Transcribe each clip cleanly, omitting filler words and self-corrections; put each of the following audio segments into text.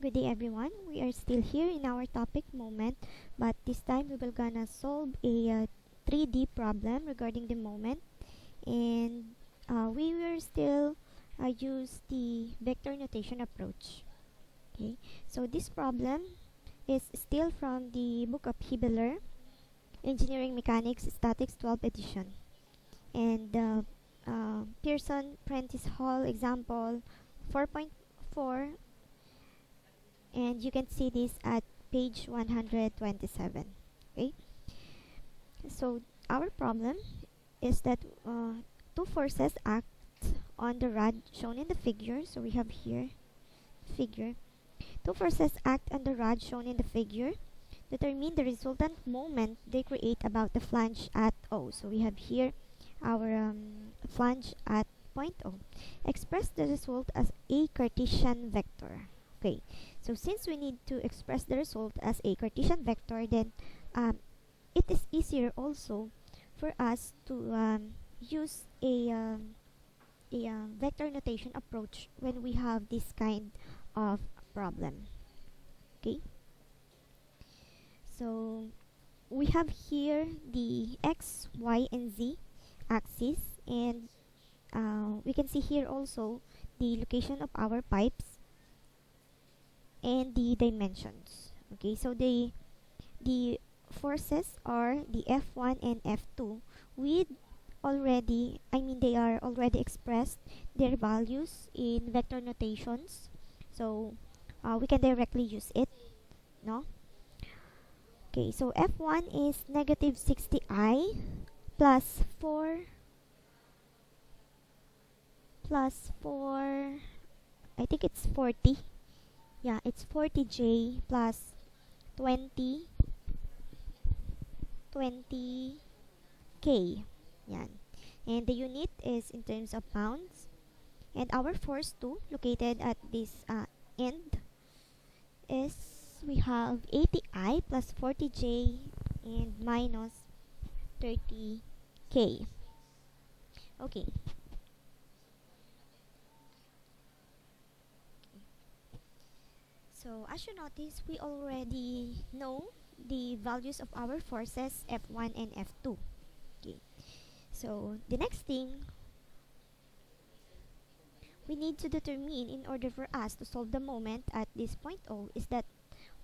Good day everyone. We are still here in our topic moment, but this time we will gonna solve a 3D problem regarding the moment, and we will still use the vector notation approach. Okay, so this problem is still from the book of Hibeler, Engineering Mechanics Statics 12th edition, and Pearson Prentice Hall example 4.4, and you can see this at page 127. Okay, so our problem is that two forces act on the rod shown in the figure. So we have here figure. Two forces act on the rod shown in the figure. Determine the resultant moment they create about the flange at O. So we have here our flange at point O. Express the result as a Cartesian vector. Okay, so since we need to express the result as a Cartesian vector, then it is easier also for us to use a vector notation approach when we have this kind of problem. Okay, so we have here the x, y, and z axis, and we can see here also the location of our pipes and the dimensions. Okay, so the forces are the F1 and F2 with they are already expressed their values in vector notations, so we can directly use it, no? Okay, so F1 is negative 60i plus 4 I think it's 40. Yeah, it's 40j plus 20k. Yan. And the unit is in terms of pounds. And our force 2 located at this end is, we have 80i plus 40j and minus 30k. Okay. So as you notice, we already know the values of our forces F1 and F2. Okay. So the next thing we need to determine in order for us to solve the moment at this point O is that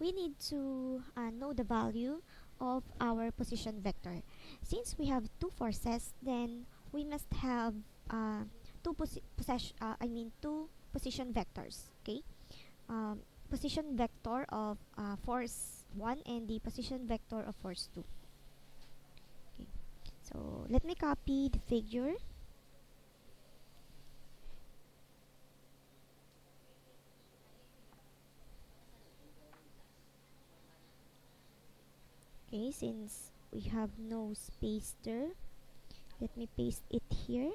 we need to know the value of our position vector. Since we have two forces, then we must have two position vectors. Okay, position vector of force 1 and the position vector of force 2. Okay, so let me copy the figure. Okay, since we have no space there, let me paste it here.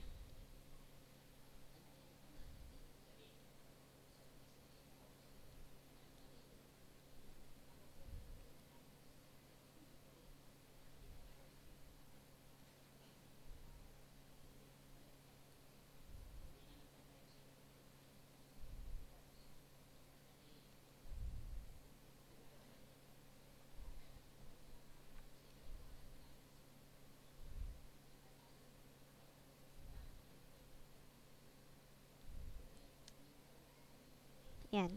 Yan.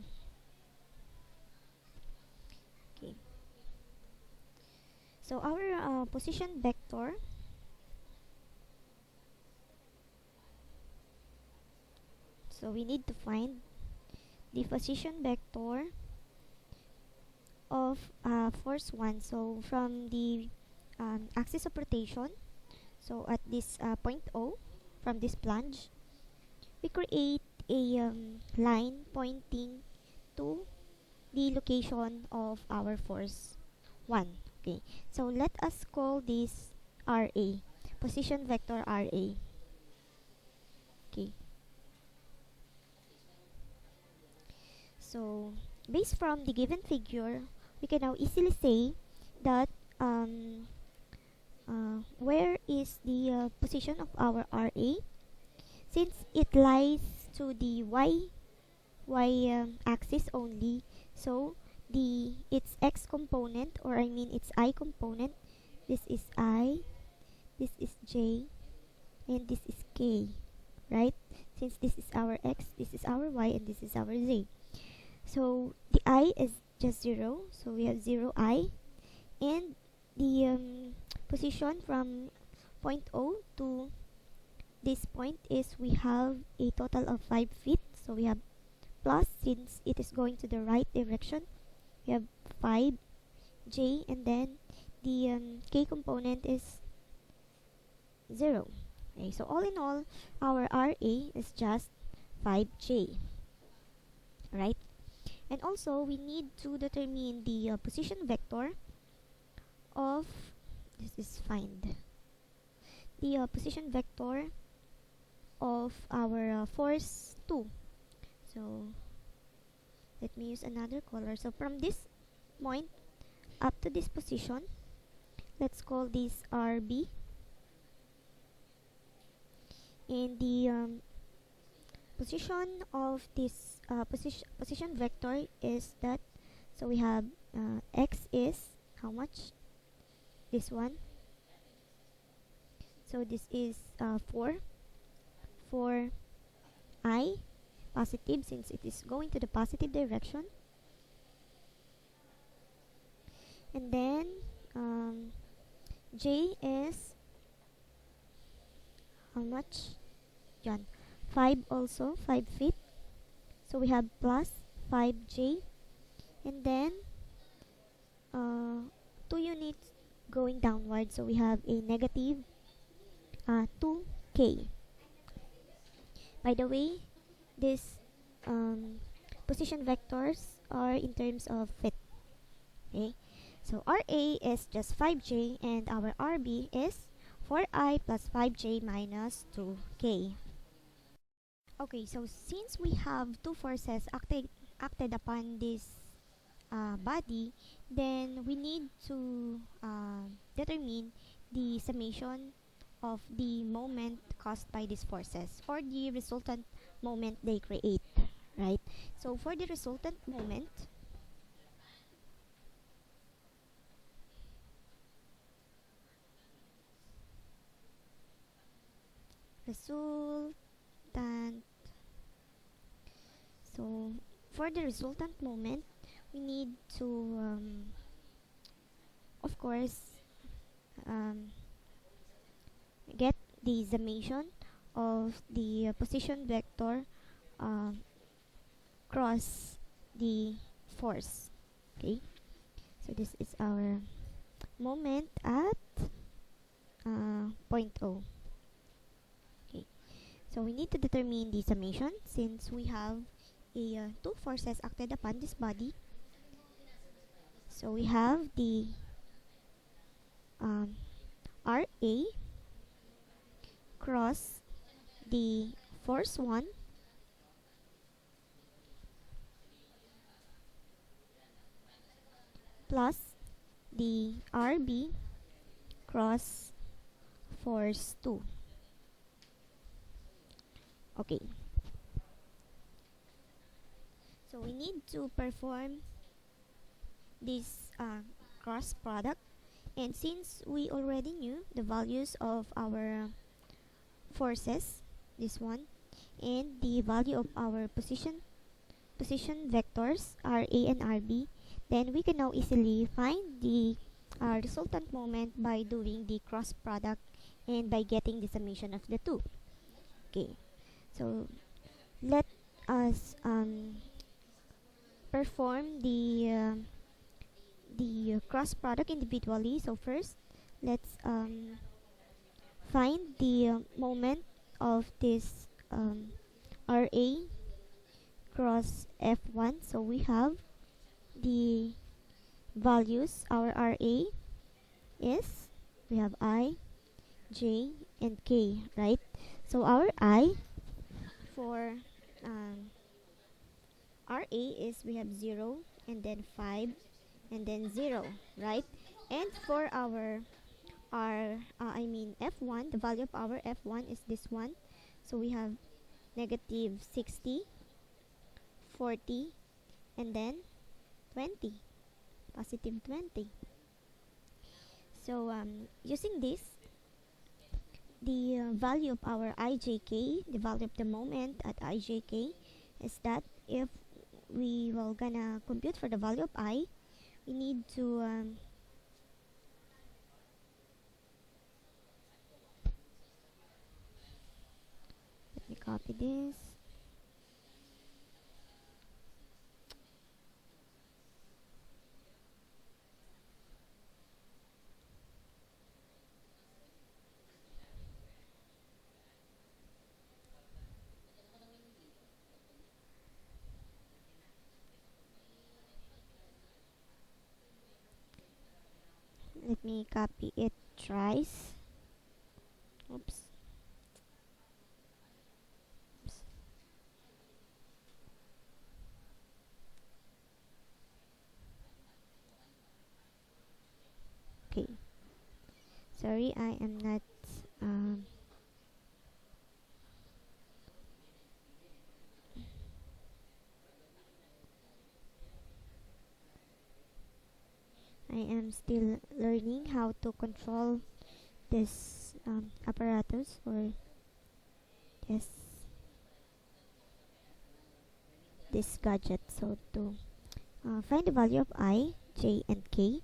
Okay. So our position vector so we need to find the position vector of force 1. So from the axis of rotation, so at this point O, from this plunge, we create a line pointing to the location of our force 1. Okay, so let us call this RA, position vector RA. Okay, so based from the given figure, we can now easily say that where is the position of our RA, since it lies to the y y axis only. So its x component, or I mean its I component, this is I, this is J, and this is K, right? Since this is our x, this is our y, and this is our z. So the I is just 0, so we have 0I, and the position from point O to this point is we have a total of 5 feet. So we have plus, since it is going to the right direction, we have 5J, and then the K component is 0. Okay, so all in all, our RA is just 5J, right? And also, we need to determine the position vector of, this is find, the position vector of our force 2. So let me use another color. So from this point up to this position, let's call this RB, and the position of this position vector is that, so we have x is how much, this one, so this is 4 for I, positive, since it is going to the positive direction, and then J is how much, Yan, 5, also 5 feet, so we have plus 5J, and then 2 units going downward, so we have a negative 2K. By the way, these position vectors are in terms of feet. Okay, so RA is just 5J, and our RB is 4I plus 5J minus 2K. Okay, so since we have two forces acted upon this body, then we need to determine the summation of the moment caused by these forces, or the resultant moment they create, right? So for the resultant moment, resultant so for the resultant moment, we need to of course get the summation of the position vector uh, cross the force. Okay, so this is our moment at point O. Okay, so we need to determine the summation since we have two forces acted upon this body. So we have the RA cross the force 1 plus the RB cross force 2. Okay, so we need to perform this cross product, and since we already knew the values of our forces, this one, and the value of our position vectors RA and RB, then we can now easily find the resultant moment by doing the cross product and by getting the summation of the two. Okay, so let us perform the cross product individually. So first, let's find the moment of this RA cross F1. So we have the values. Our RA is, we have I, J, and K, right? So our I for RA is, we have 0, and then 5, and then 0, right? And for our F1, the value of our F1 is this one. So we have negative 60 40 and then 20, positive 20. So using this, the value of our ijk, the value of the moment at ijk, is that if we will gonna compute for the value of I, we need to let me copy this. Let me copy it thrice. Oops. Okay. Sorry, I am not um, I am still learning how to control this apparatus or this gadget. So to find the value of I, j, and k.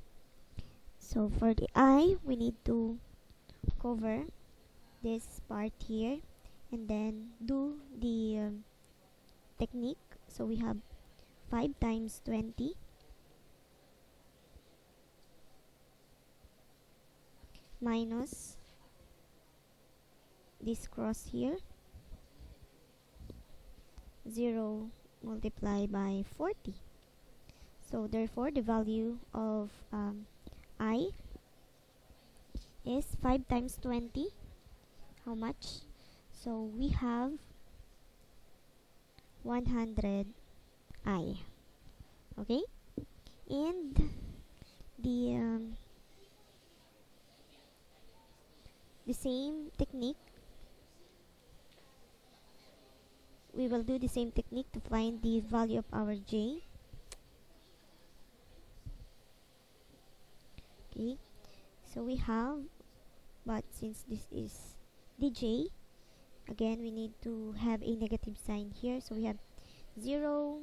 So for the I, we need to cover this part here and then do the technique. So we have 5 times 20 minus this cross here, 0 multiplied by 40. So therefore the value of I is 5 times 20. How much? So we have 100 I. Okay? And the same technique, we will do the same technique to find the value of our j. Okay, so we have, but since this is the j, again we need to have a negative sign here. So we have 0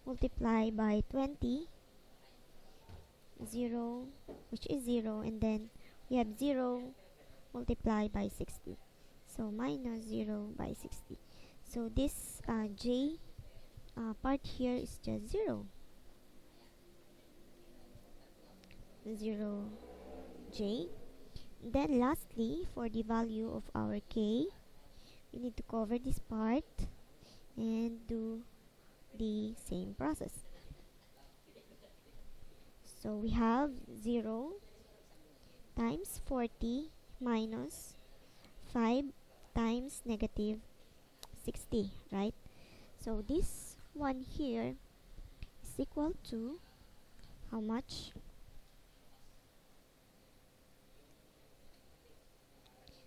multiplied by 20, 0, which is 0, and then we have 0 multiplied by 60. So minus 0 by 60. So this j part here is just 0. 0 j. Then lastly, for the value of our k, we need to cover this part and do the same process. So we have 0 times 40 minus 5 times negative 60, right? So this one here is equal to how much?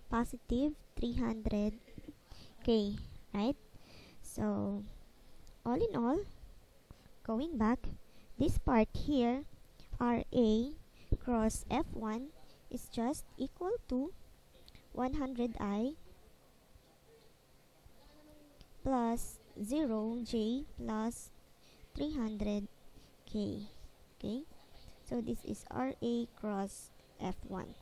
Positive 300k, right? So all in all, going back, this part here, RA cross F1 is just equal to 100I plus 0j plus 300k. Okay, so this is RA cross F1.